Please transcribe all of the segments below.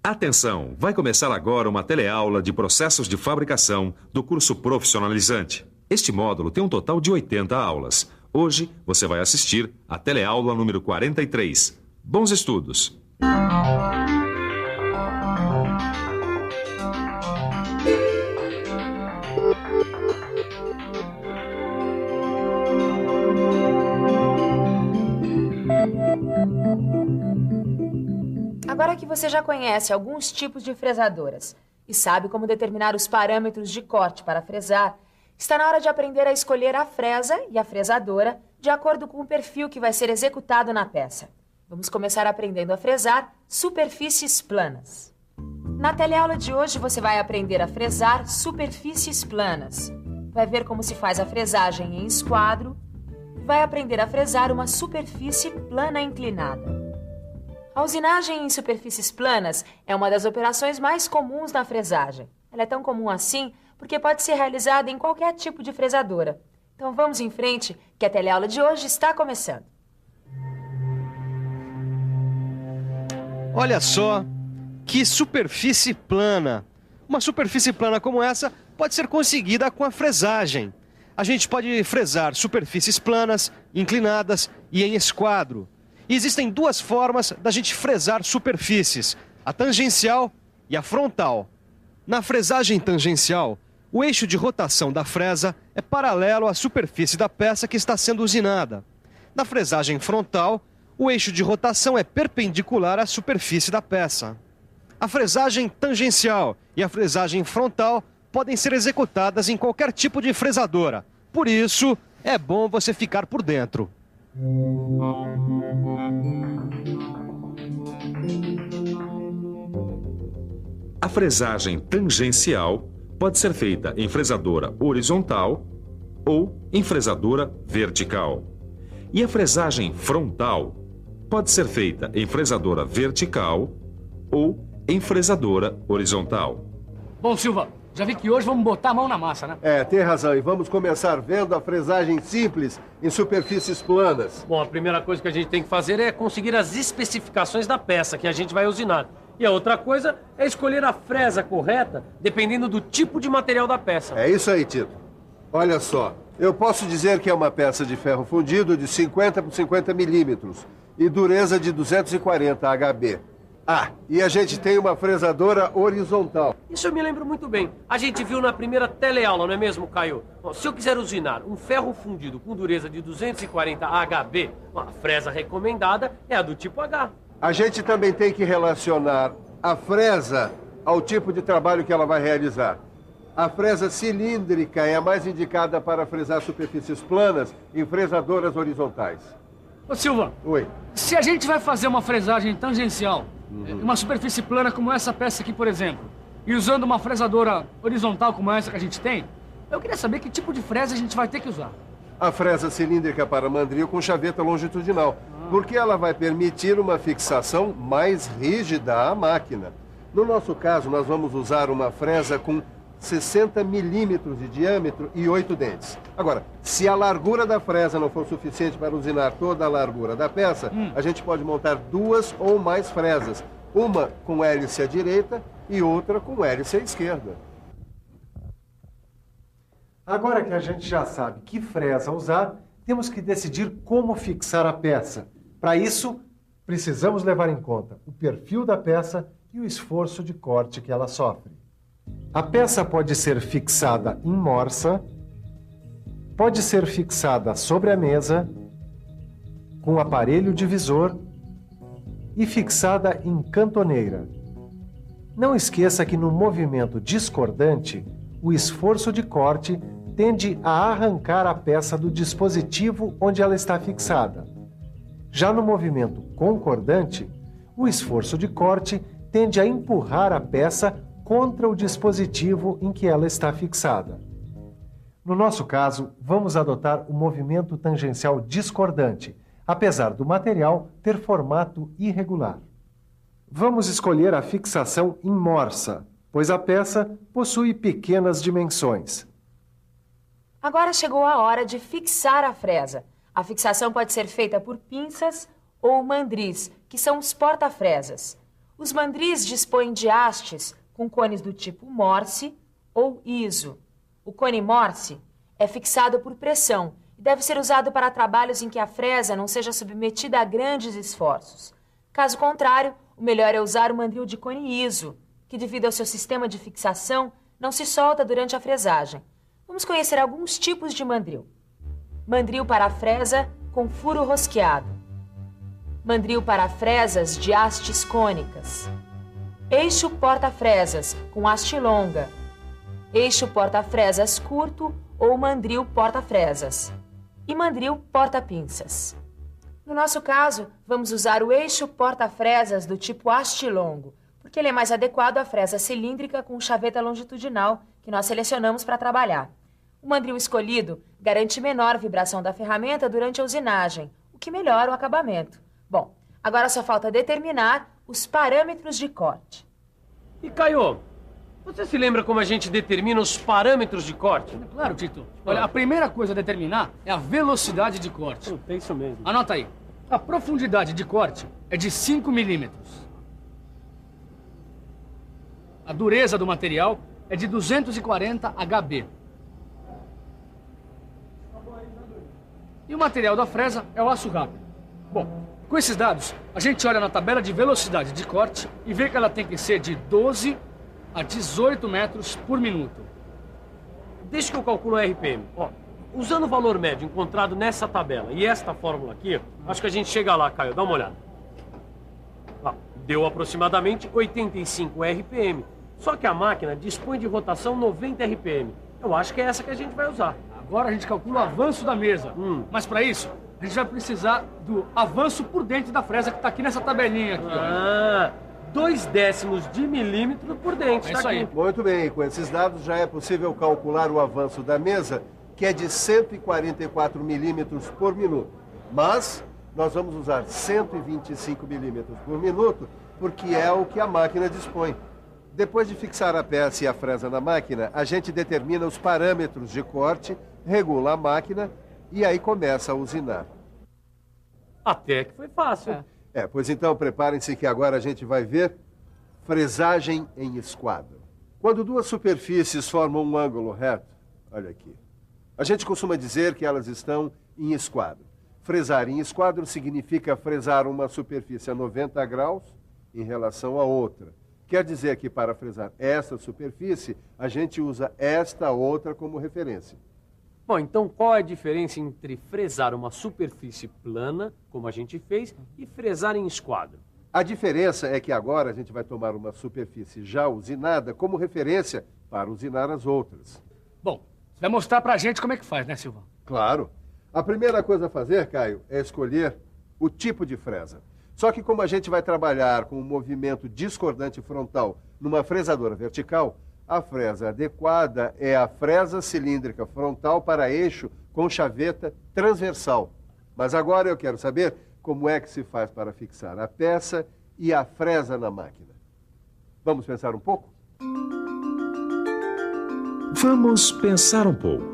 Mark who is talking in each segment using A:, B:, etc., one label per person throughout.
A: Atenção! Vai começar agora uma teleaula de processos de fabricação do curso profissionalizante. Este módulo tem um total de 80 aulas. Hoje você vai assistir a teleaula número 43. Bons estudos!
B: Agora que você já conhece alguns tipos de fresadoras e sabe como determinar os parâmetros de corte para fresar, está na hora de aprender a escolher a fresa e a fresadora de acordo com o perfil que vai ser executado na peça. Vamos começar aprendendo a fresar superfícies planas. Na teleaula de hoje você vai aprender a fresar superfícies planas. Vai ver como se faz a fresagem em esquadro e vai aprender a fresar uma superfície plana inclinada. A usinagem em superfícies planas é uma das operações mais comuns na fresagem. Ela é tão comum assim porque pode ser realizada em qualquer tipo de fresadora. Então vamos em frente, que a teleaula de hoje está começando.
C: Olha só, que superfície plana! Uma superfície plana como essa pode ser conseguida com a fresagem. A gente pode fresar superfícies planas, inclinadas e em esquadro. E existem duas formas da gente fresar superfícies, a tangencial e a frontal. Na fresagem tangencial, o eixo de rotação da fresa é paralelo à superfície da peça que está sendo usinada. Na fresagem frontal, o eixo de rotação é perpendicular à superfície da peça. A fresagem tangencial e a fresagem frontal podem ser executadas em qualquer tipo de fresadora. Por isso, é bom você ficar por dentro.
A: A fresagem tangencial pode ser feita em fresadora horizontal ou em fresadora vertical. E a fresagem frontal pode ser feita em fresadora vertical ou em fresadora horizontal.
D: Bom, Silva, já vi que hoje vamos botar a mão na massa, né?
E: Tem razão. E vamos começar vendo a fresagem simples em superfícies planas.
F: Bom, a primeira coisa que a gente tem que fazer é conseguir as especificações da peça que a gente vai usinar. E a outra coisa é escolher a fresa correta, dependendo do tipo de material da peça.
E: É isso aí, Tito. Olha só, eu posso dizer que é uma peça de ferro fundido de 50 por 50 milímetros e dureza de 240 HB. E a gente tem uma fresadora horizontal.
F: Isso eu me lembro muito bem. A gente viu na primeira teleaula, não é mesmo, Caio? Bom, se eu quiser usinar um ferro fundido com dureza de 240 HB, a fresa recomendada é a do tipo H.
E: A gente também tem que relacionar a fresa ao tipo de trabalho que ela vai realizar. A fresa cilíndrica é a mais indicada para fresar superfícies planas em fresadoras horizontais.
D: Ô Silva,
E: Oi.
D: Se a gente vai fazer uma fresagem tangencial, uma superfície plana como essa peça aqui, por exemplo, e usando uma fresadora horizontal como essa que a gente tem, eu queria saber que tipo de fresa a gente vai ter que usar.
E: A fresa cilíndrica para mandril com chaveta longitudinal, porque ela vai permitir uma fixação mais rígida à máquina. No nosso caso, nós vamos usar uma fresa com 60 milímetros de diâmetro e 8 dentes. Agora, se a largura da fresa não for suficiente para usinar toda a largura da peça, a gente pode montar duas ou mais fresas, uma com hélice à direita e outra com hélice à esquerda. Agora que a gente já sabe que fresa usar, temos que decidir como fixar a peça. Para isso, precisamos levar em conta o perfil da peça e o esforço de corte que ela sofre. A peça pode ser fixada em morsa, pode ser fixada sobre a mesa, com aparelho divisor e fixada em cantoneira. Não esqueça que no movimento discordante, o esforço de corte tende a arrancar a peça do dispositivo onde ela está fixada. Já no movimento concordante, o esforço de corte tende a empurrar a peça contra o dispositivo em que ela está fixada. No nosso caso, vamos adotar o movimento tangencial discordante, apesar do material ter formato irregular. Vamos escolher a fixação em morsa, pois a peça possui pequenas dimensões.
B: Agora chegou a hora de fixar a fresa. A fixação pode ser feita por pinças ou mandris, que são os porta-fresas. Os mandris dispõem de hastes com cones do tipo Morse ou ISO. O cone Morse é fixado por pressão e deve ser usado para trabalhos em que a fresa não seja submetida a grandes esforços. Caso contrário, o melhor é usar o mandril de cone ISO, que devido ao seu sistema de fixação não se solta durante a fresagem. Vamos conhecer alguns tipos de mandril. Mandril para fresa com furo rosqueado. Mandril para fresas de hastes cônicas. Eixo porta-fresas com haste longa. Eixo porta-fresas curto ou mandril porta-fresas. E mandril porta-pinças. No nosso caso, vamos usar o eixo porta-fresas do tipo haste longo, porque ele é mais adequado à fresa cilíndrica com chaveta longitudinal que nós selecionamos para trabalhar. O mandril escolhido garante menor vibração da ferramenta durante a usinagem, o que melhora o acabamento. Bom, agora só falta determinar os parâmetros de corte.
F: E Caio, você se lembra como a gente determina os parâmetros de corte?
D: Claro, Tito. Olha, a primeira coisa a determinar é a velocidade de corte.
F: É isso mesmo.
D: Anota aí. A profundidade de corte é de 5 milímetros. A dureza do material é de 240 HB. E o material da fresa é o aço rápido. Bom, com esses dados, a gente olha na tabela de velocidade de corte e vê que ela tem que ser de 12 a 18 metros por minuto.
F: Deixa que eu calculo a RPM. Ó, usando o valor médio encontrado nessa tabela e esta fórmula aqui, acho que a gente chega lá, Caio. Dá uma olhada. Ó, deu aproximadamente 85 RPM. Só que a máquina dispõe de rotação 90 RPM. Eu acho que é essa que a gente vai usar.
D: Agora a gente calcula o avanço da mesa. Mas para isso, a gente vai precisar do avanço por dentro da fresa que está aqui nessa tabelinha aqui.
F: Ah, 0,2 de milímetro por dentro.
D: É isso aí.
G: Muito bem, com esses dados já é possível calcular o avanço da mesa, que é de 144 milímetros por minuto. Mas nós vamos usar 125 milímetros por minuto, porque é o que a máquina dispõe. Depois de fixar a peça e a fresa na máquina, a gente determina os parâmetros de corte, regula a máquina e aí começa a usinar.
F: Até que foi fácil.
G: Pois então preparem-se que agora a gente vai ver fresagem em esquadro. Quando duas superfícies formam um ângulo reto, olha aqui, a gente costuma dizer que elas estão em esquadro. Fresar em esquadro significa fresar uma superfície a 90 graus em relação à outra. Quer dizer que para fresar essa superfície, a gente usa esta outra como referência.
F: Bom, então qual é a diferença entre fresar uma superfície plana, como a gente fez, e fresar em esquadro?
G: A diferença é que agora a gente vai tomar uma superfície já usinada como referência para usinar as outras.
D: Bom, você vai mostrar pra gente como é que faz, né, Silvão?
G: Claro. A primeira coisa a fazer, Caio, é escolher o tipo de fresa. Só que como a gente vai trabalhar com um movimento discordante frontal numa fresadora vertical, a fresa adequada é a fresa cilíndrica frontal para eixo com chaveta transversal. Mas agora eu quero saber como é que se faz para fixar a peça e a fresa na máquina. Vamos pensar um pouco?
A: Vamos pensar um pouco.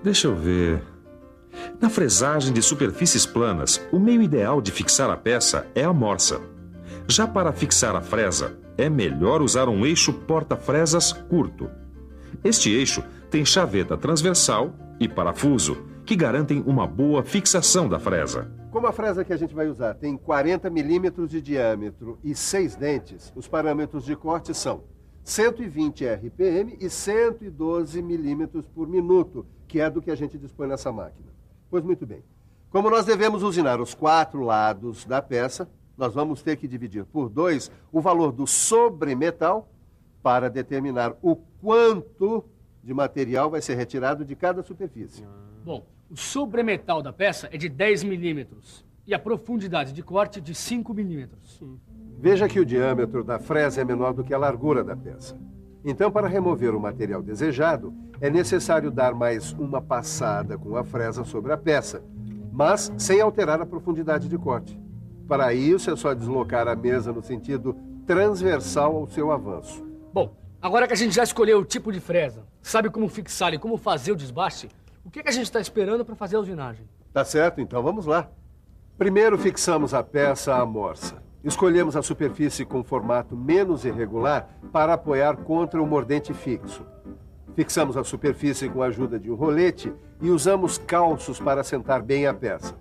A: Deixa eu ver. Na fresagem de superfícies planas, o meio ideal de fixar a peça é a morsa. Já para fixar a fresa, é melhor usar um eixo porta-fresas curto. Este eixo tem chaveta transversal e parafuso, que garantem uma boa fixação da fresa.
G: Como a fresa que a gente vai usar tem 40 milímetros de diâmetro e 6 dentes, os parâmetros de corte são 120 RPM e 112 milímetros por minuto, que é do que a gente dispõe nessa máquina. Pois muito bem. Como nós devemos usinar os 4 lados da peça, nós vamos ter que dividir por 2 o valor do sobremetal para determinar o quanto de material vai ser retirado de cada superfície.
D: Bom, o sobremetal da peça é de 10 milímetros e a profundidade de corte de 5 milímetros.
G: Veja que o diâmetro da fresa é menor do que a largura da peça. Então, para remover o material desejado, é necessário dar mais uma passada com a fresa sobre a peça, mas sem alterar a profundidade de corte. Para isso, é só deslocar a mesa no sentido transversal ao seu avanço.
D: Bom, agora que a gente já escolheu o tipo de fresa, sabe como fixar e como fazer o desbaste, o que a gente está esperando para fazer a usinagem?
G: Tá certo, então vamos lá. Primeiro fixamos a peça à morsa. Escolhemos a superfície com formato menos irregular para apoiar contra o mordente fixo. Fixamos a superfície com a ajuda de um rolete e usamos calços para assentar bem a peça.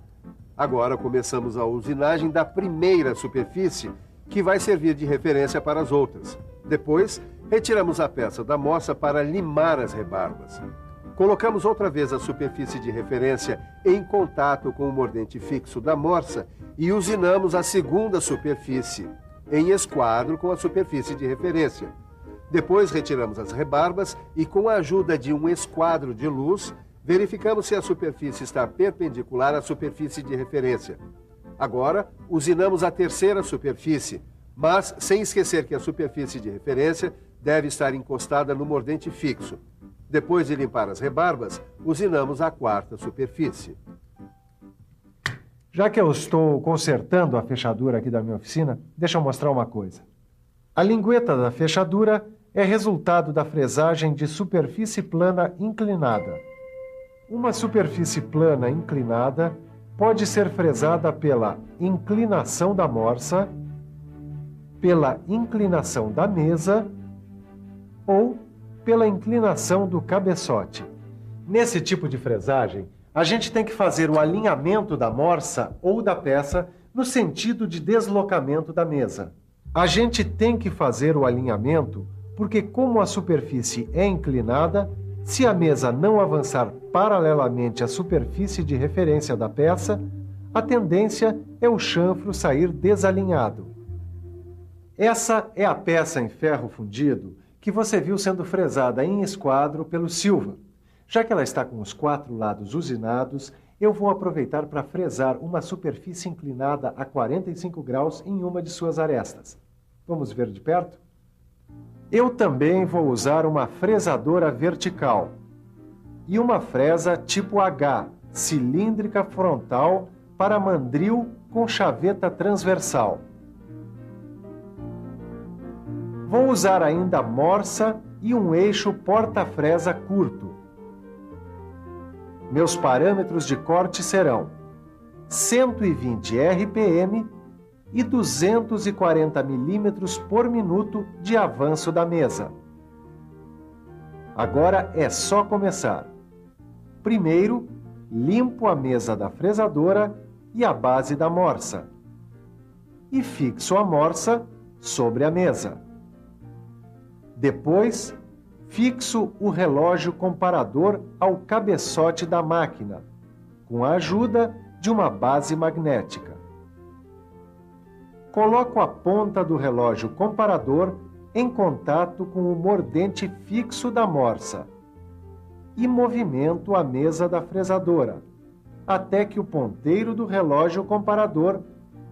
G: Agora começamos a usinagem da primeira superfície, que vai servir de referência para as outras. Depois, retiramos a peça da morsa para limar as rebarbas. Colocamos outra vez a superfície de referência em contato com o mordente fixo da morsa e usinamos a segunda superfície, em esquadro com a superfície de referência. Depois retiramos as rebarbas e, com a ajuda de um esquadro de luz, verificamos se a superfície está perpendicular à superfície de referência. Agora, usinamos a terceira superfície, mas sem esquecer que a superfície de referência deve estar encostada no mordente fixo. Depois de limpar as rebarbas, usinamos a quarta superfície.
E: Já que eu estou consertando a fechadura aqui da minha oficina, deixa eu mostrar uma coisa. A lingueta da fechadura é resultado da fresagem de superfície plana inclinada. Uma superfície plana inclinada pode ser fresada pela inclinação da morsa, pela inclinação da mesa ou pela inclinação do cabeçote. Nesse tipo de fresagem, a gente tem que fazer o alinhamento da morsa ou da peça no sentido de deslocamento da mesa. A gente tem que fazer o alinhamento porque, como a superfície é inclinada, se a mesa não avançar paralelamente à superfície de referência da peça, a tendência é o chanfro sair desalinhado. Essa é a peça em ferro fundido que você viu sendo fresada em esquadro pelo Silva. Já que ela está com os 4 lados usinados, eu vou aproveitar para fresar uma superfície inclinada a 45 graus em uma de suas arestas. Vamos ver de perto? Eu também vou usar uma fresadora vertical e uma fresa tipo H, cilíndrica frontal para mandril com chaveta transversal. Vou usar ainda morsa e um eixo porta-fresa curto. Meus parâmetros de corte serão 120 RPM e 240 milímetros por minuto de avanço da mesa. Agora é só começar. Primeiro, limpo a mesa da fresadora e a base da morsa. E fixo a morsa sobre a mesa. Depois, fixo o relógio comparador ao cabeçote da máquina, com a ajuda de uma base magnética. Coloco a ponta do relógio comparador em contato com o mordente fixo da morsa e movimento a mesa da fresadora, até que o ponteiro do relógio comparador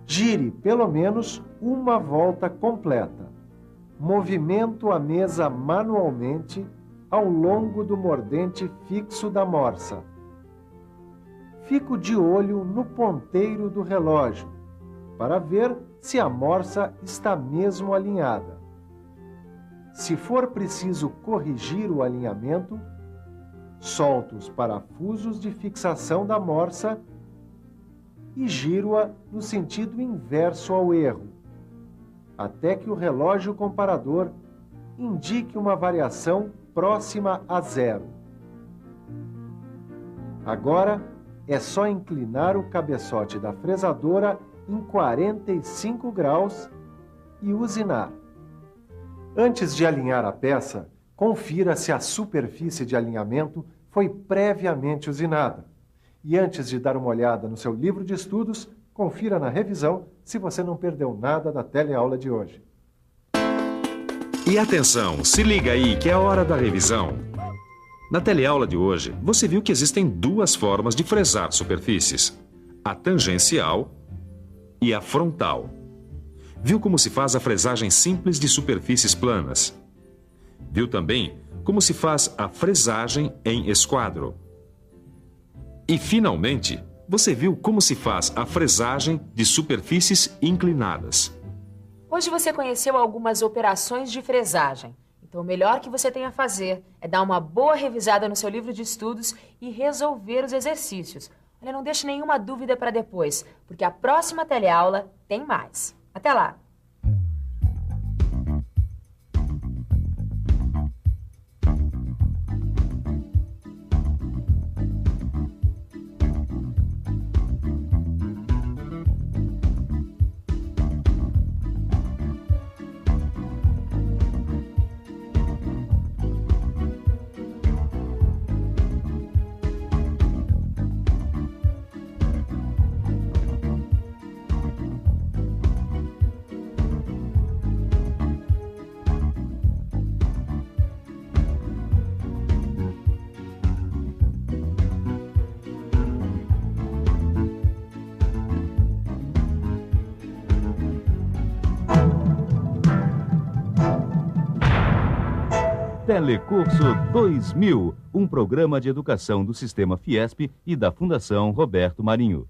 E: gire pelo menos uma volta completa. Movimento a mesa manualmente ao longo do mordente fixo da morsa. Fico de olho no ponteiro do relógio para ver se a morsa está mesmo alinhada. Se for preciso corrigir o alinhamento, solto os parafusos de fixação da morsa e giro-a no sentido inverso ao erro, até que o relógio comparador indique uma variação próxima a 0. Agora é só inclinar o cabeçote da fresadora em 45 graus e usinar. Antes de alinhar a peça, confira se a superfície de alinhamento foi previamente usinada. E antes de dar uma olhada no seu livro de estudos, confira na revisão se você não perdeu nada da teleaula de hoje.
A: E atenção, se liga aí que é a hora da revisão. Na teleaula de hoje, você viu que existem 2 formas de fresar superfícies: a tangencial e a frontal. Viu como se faz a fresagem simples de superfícies planas. Viu também como se faz a fresagem em esquadro. E, finalmente, você viu como se faz a fresagem de superfícies inclinadas.
B: Hoje você conheceu algumas operações de fresagem. Então, o melhor que você tem a fazer é dar uma boa revisada no seu livro de estudos e resolver os exercícios. Olha, não deixe nenhuma dúvida para depois, porque a próxima teleaula tem mais. Até Até lá!
H: Telecurso 2000, um programa de educação do Sistema Fiesp e da Fundação Roberto Marinho.